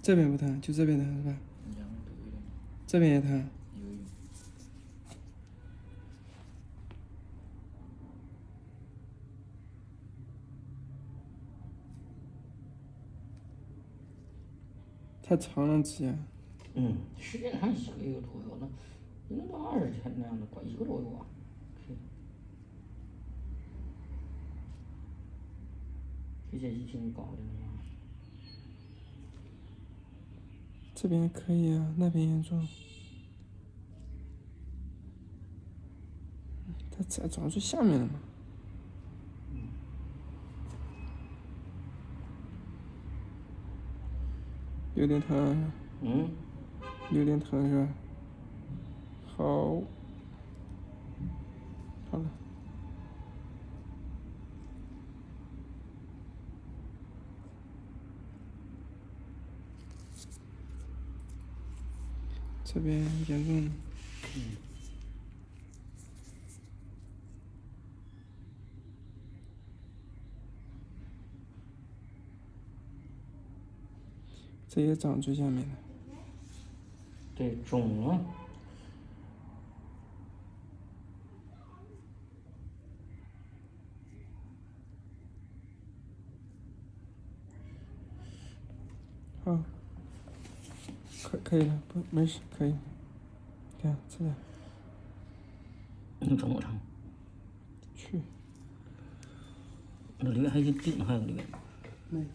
这边不疼，就这边疼是吧？这边也疼。太长了指甲。时间看1个月左右，那能到20天那样的，快1个多月啊。这些疫情搞的呢。这边可以啊，那边严重。它才长最下面了嘛。有点疼。有点疼是吧？好。好了。这边严重。这也长最下面的。对，肿了。好。可以了，不没事，可以。看这个。你肿不成？去。那里面还有顶，还有里面。没。